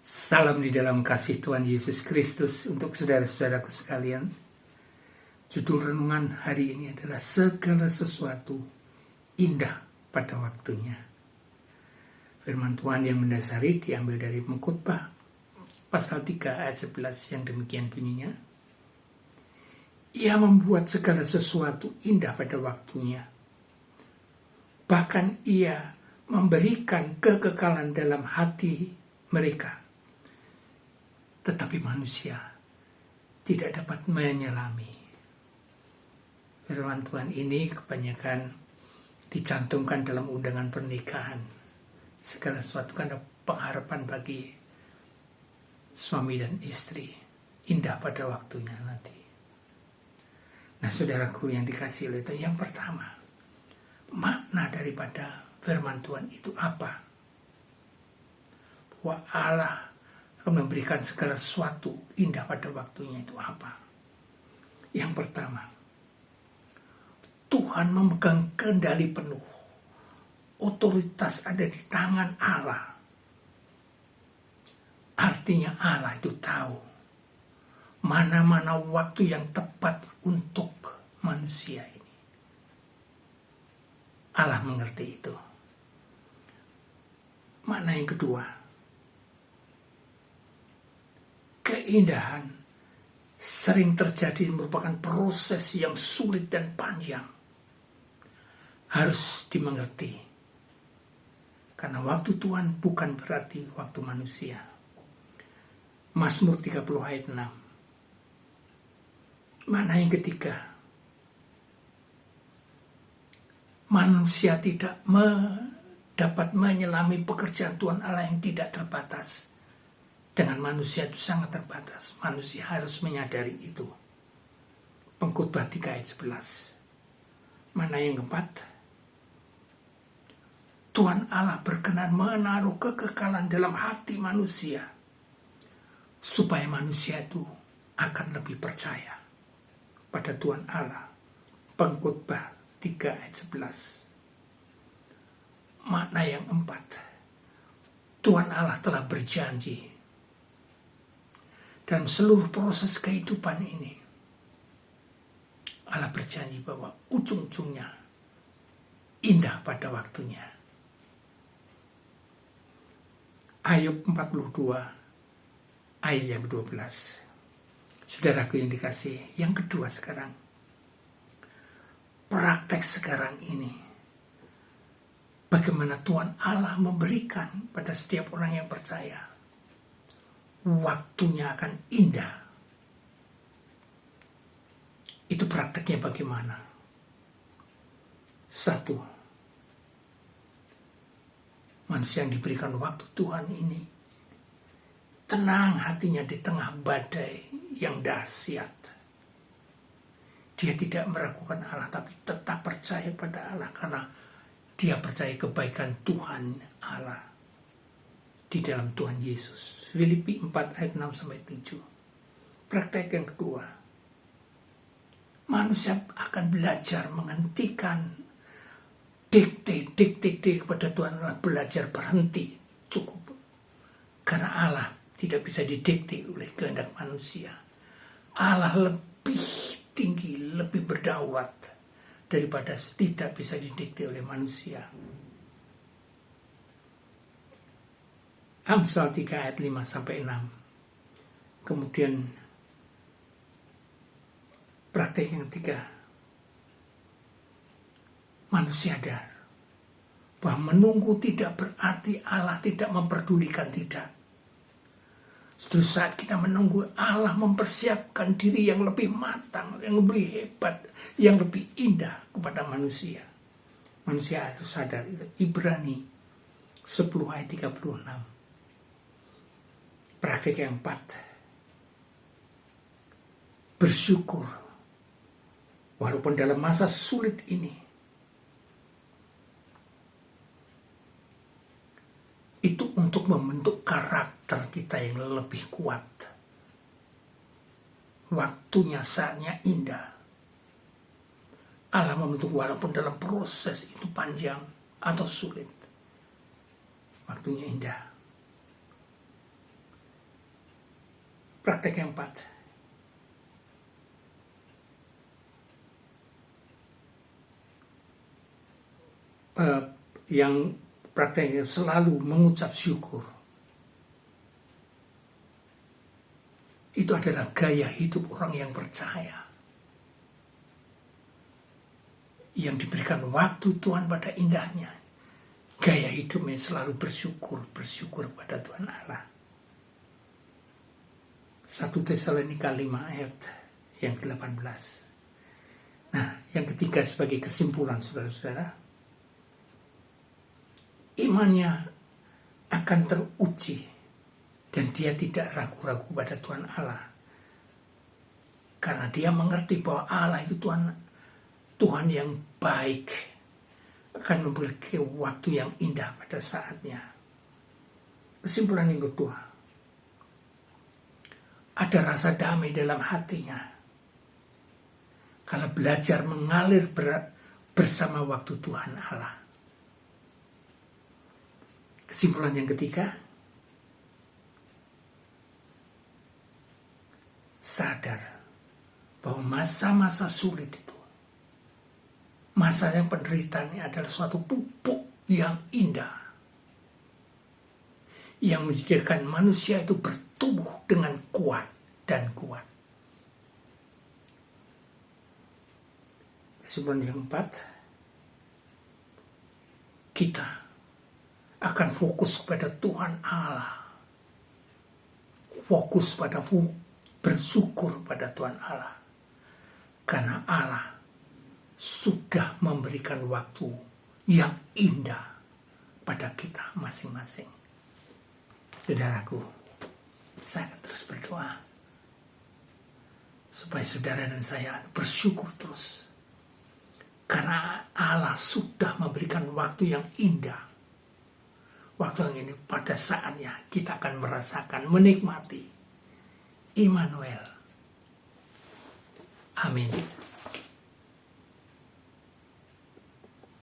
Salam di dalam kasih Tuhan Yesus Kristus untuk saudara-saudaraku sekalian. Judul renungan hari ini adalah segala sesuatu indah pada waktunya. Firman Tuhan yang mendasari diambil dari Pengkhotbah pasal 3 ayat 11 yang demikian bunyinya. Ia membuat segala sesuatu indah pada waktunya. Bahkan ia memberikan kekekalan dalam hati mereka. Tetapi manusia tidak dapat menyelami. Firman Tuhan ini kebanyakan dicantumkan dalam undangan pernikahan. Segala sesuatu kan ada pengharapan bagi suami dan istri. Indah pada waktunya nanti. Nah, saudaraku yang dikasihi oleh Tuhan, yang pertama, makna daripada firman Tuhan itu apa? Bahwa Allah memberikan segala sesuatu indah pada waktunya itu apa? Yang pertama, Tuhan memegang kendali penuh. Otoritas ada di tangan Allah. Artinya Allah itu tahu mana-mana waktu yang tepat untuk manusia ini. Allah mengerti itu. Makna yang kedua, keindahan sering terjadi merupakan proses yang sulit dan panjang. Harus dimengerti. Karena waktu Tuhan bukan berarti waktu manusia. Mazmur 30 ayat 6. Mana yang ketiga? Manusia tidak dapat menyelami pekerjaan Tuhan Allah yang tidak terbatas. Dengan manusia itu sangat terbatas. Manusia harus menyadari itu. Pengkhotbah 3 ayat 11. Mana yang keempat? Tuhan Allah berkenan menaruh kekekalan dalam hati manusia. Supaya manusia itu akan lebih percaya pada Tuhan Allah. Pengkhotbah 3 ayat 11. Makna yang keempat. Tuhan Allah telah berjanji dalam seluruh proses kehidupan ini, Allah berjanji bahwa ujung-ujungnya indah pada waktunya. Ayub 42 ayat yang 12. Saudaraku yang dikasihi, yang kedua sekarang, praktek sekarang ini, bagaimana Tuhan Allah memberikan pada setiap orang yang percaya waktunya akan indah. Itu prakteknya bagaimana? Satu, manusia yang diberikan waktu Tuhan ini tenang hatinya di tengah badai yang dahsyat. Dia tidak meragukan Allah, tapi tetap percaya pada Allah karena dia percaya kebaikan Tuhan Allah di dalam Tuhan Yesus. Filipi 4 ayat 6-7. Praktek yang kedua, manusia akan belajar menghentikan dikte kepada Tuhan Allah, belajar berhenti, cukup. Karena Allah tidak bisa didikte oleh kehendak manusia. Allah lebih tinggi, lebih berdaulat daripada tidak bisa didikte oleh manusia. Amsal 3 ayat 5-6. Kemudian praktek yang ketiga, manusia sadar bahwa menunggu tidak berarti Allah tidak memperdulikan, tidak. Suatu saat kita menunggu, Allah mempersiapkan diri yang lebih matang, yang lebih hebat, yang lebih indah kepada manusia. Manusia harus sadar itu. Ibrani 10 ayat 36. Praktek yang keempat, bersyukur walaupun dalam masa sulit ini. Itu untuk membentuk karakter kita yang lebih kuat. Waktunya, saatnya indah. Allah membentuk walaupun dalam proses itu panjang atau sulit. Waktunya indah. Praktek yang keempat, yang prakteknya selalu mengucap syukur. Itu adalah gaya hidup orang yang percaya, yang diberikan waktu Tuhan pada indahnya. Gaya hidupnya selalu bersyukur pada Tuhan Allah. 1 Tesalonika 5 ayat yang ke-18. Nah, yang ketiga sebagai kesimpulan saudara-saudara, imannya akan teruji dan dia tidak ragu-ragu pada Tuhan Allah. Karena dia mengerti bahwa Allah itu Tuhan yang baik, akan memberi waktu yang indah pada saatnya. Kesimpulan yang kedua, ada rasa damai dalam hatinya kalau belajar mengalir bersama waktu Tuhan Allah. Kesimpulan yang ketiga, sadar bahwa masa-masa sulit itu, masa yang penderitaan adalah suatu pupuk yang indah, yang menjadikan manusia itu bertumbuh dengan kuat dan kuat. Kesimpulan yang keempat, kita akan fokus pada Tuhan Allah, fokus pada bersyukur pada Tuhan Allah, karena Allah sudah memberikan waktu yang indah pada kita masing-masing. Saudaraku, saya akan terus berdoa supaya saudara dan saya bersyukur terus, karena Allah sudah memberikan waktu yang indah. Waktu yang ini pada saatnya kita akan merasakan, menikmati Immanuel. Amin.